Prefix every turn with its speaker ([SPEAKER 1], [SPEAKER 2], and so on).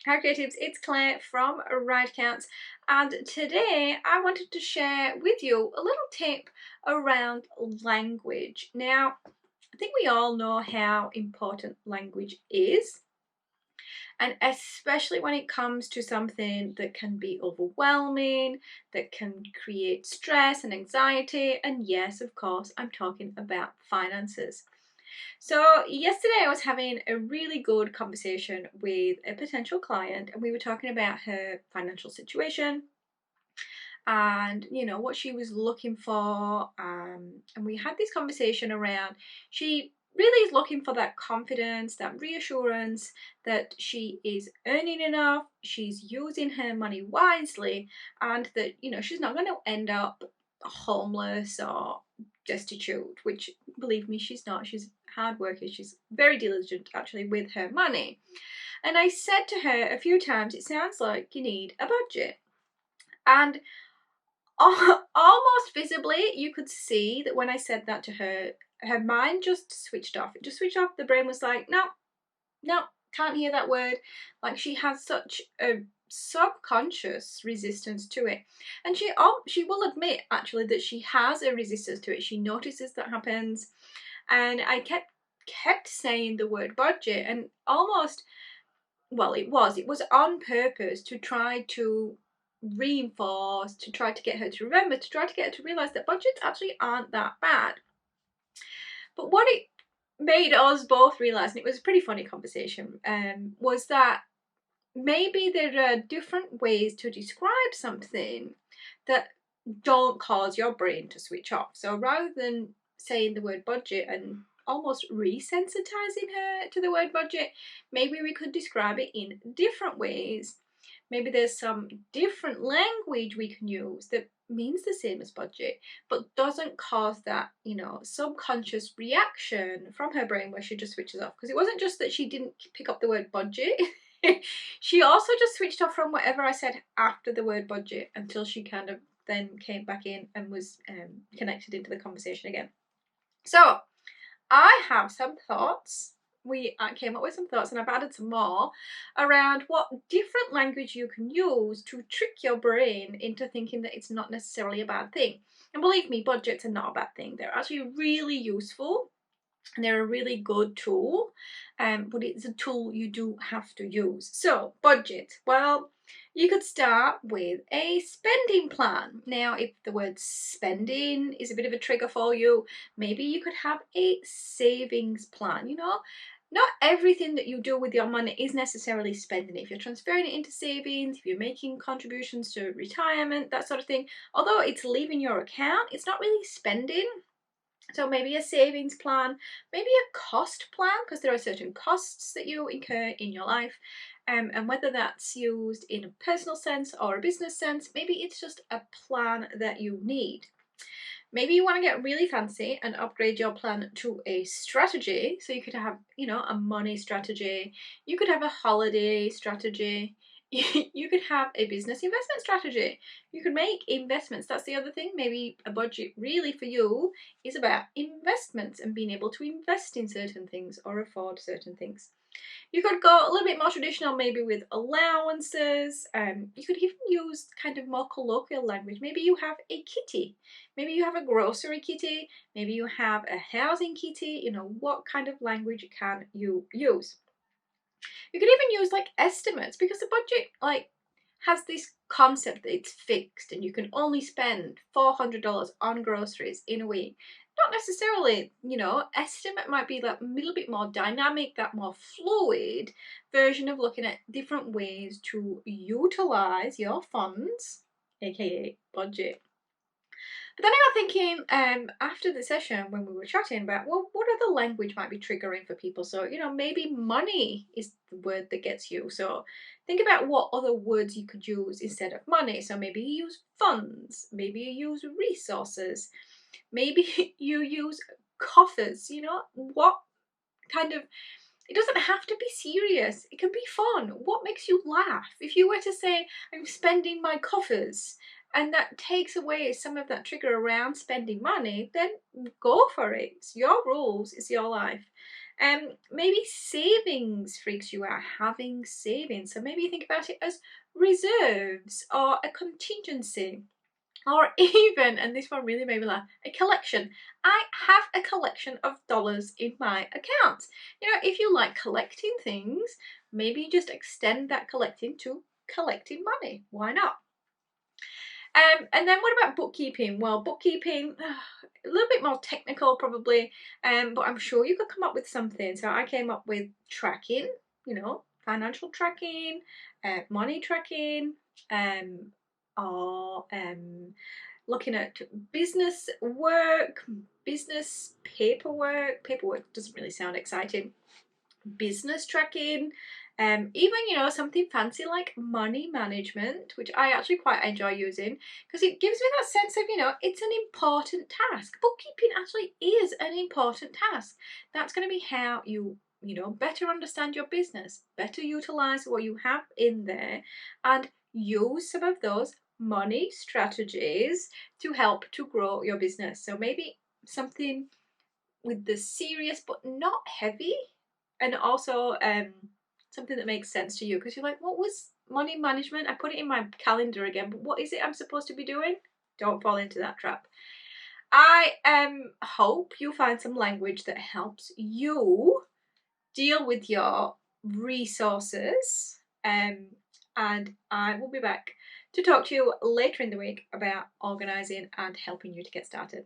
[SPEAKER 1] Hi Creatives, it's Claire from Right Accounts, and today I wanted to share with you a little tip around language. Now, I think we all know how important language is, and especially when it comes to something that can be overwhelming, that can create stress and anxiety, and yes, of course, I'm talking about finances. So yesterday I was having a really good conversation with a potential client, and we were talking about her financial situation and what she was looking for, and we had this conversation around she really is looking for that confidence, that reassurance that she is earning enough, she's using her money wisely, and that she's not going to end up homeless or destitute, which, believe me, she's not. She's hard worker, she's very diligent actually with her money. And I said to her a few times, it sounds like you need a budget. And almost visibly you could see that when I said that to her, her mind just switched off. It just switched off. The brain was like, no, no, can't hear that word. Like, she has such a subconscious resistance to it, and she will admit actually that she has a resistance to it. She notices that happens, and I kept saying the word budget, and almost, well, it was on purpose to try to reinforce, to try to get her to remember, to try to get her to realize that budgets actually aren't that bad. But what it made us both realize, and it was a pretty funny conversation, was that maybe there are different ways to describe something that don't cause your brain to switch off. So rather than saying the word budget and almost resensitizing her to the word budget, maybe we could describe it in different ways. Maybe there's some different language we can use that means the same as budget, but doesn't cause that, subconscious reaction from her brain where she just switches off. Because it wasn't just that she didn't pick up the word budget. She also just switched off from whatever I said after the word budget until she kind of then came back in and was connected into the conversation again. So I have some thoughts. We came up with some thoughts, and I've added some more around what different language you can use to trick your brain into thinking that it's not necessarily a bad thing. And believe me, budgets are not a bad thing. They're actually really useful, and they're a really good tool, but it's a tool you do have to use. So budget, well, you could start with a spending plan. Now, if the word spending is a bit of a trigger for you, maybe you could have a savings plan. Not everything that you do with your money is necessarily spending. If you're transferring it into savings, if you're making contributions to retirement, that sort of thing, although it's leaving your account, it's not really spending. So maybe a savings plan, maybe a cost plan, because there are certain costs that you incur in your life. And whether that's used in a personal sense or a business sense, maybe it's just a plan that you need. Maybe you want to get really fancy and upgrade your plan to a strategy. So you could have, a money strategy. You could have a holiday strategy. You could have a business investment strategy. You could make investments. That's the other thing. Maybe a budget really for you is about investments and being able to invest in certain things or afford certain things. You could go a little bit more traditional, maybe with allowances. You could even use kind of more colloquial language. Maybe you have a kitty. Maybe you have a grocery kitty. Maybe you have a housing kitty. What kind of language can you use? You could even use like estimates, because the budget has this concept that it's fixed and you can only spend $400 on groceries in a week. Not necessarily, estimate might be that little bit more dynamic, that more fluid version of looking at different ways to utilize your funds, aka budget. But then I got thinking, after the session when we were chatting about, well, what other language might be triggering for people? So, maybe money is the word that gets you. So think about what other words you could use instead of money. So maybe you use funds, maybe you use resources, maybe you use coffers. What kind of, it doesn't have to be serious. It can be fun. What makes you laugh? If you were to say, I'm spending my coffers, and that takes away some of that trigger around spending money, then go for it. It's your rules, it's your life. Maybe savings freaks you out, having savings. So maybe you think about it as reserves or a contingency. Or even, and this one really made me laugh, a collection. I have a collection of dollars in my account. You know, if you like collecting things, maybe you just extend that collecting to collecting money. Why not? And then what about bookkeeping? Well, bookkeeping, a little bit more technical probably, but I'm sure you could come up with something. So I came up with tracking, you know, financial tracking, money tracking, or looking at business work, business paperwork. Paperwork doesn't really sound exciting. Business tracking, even, you know, something fancy like money management, which I actually quite enjoy using because it gives me that sense of, you know, it's an important task. Bookkeeping actually is an important task. That's going to be how you know, better understand your business, better utilize what you have in there, and use some of those money strategies to help to grow your business. So maybe something with the serious but not heavy, and also something that makes sense to you, because you're like, what was money management? I put it in my calendar again, but what is it I'm supposed to be doing? Don't fall into that trap. I hope you find some language that helps you deal with your resources, and I will be back to talk to you later in the week about organising and helping you to get started.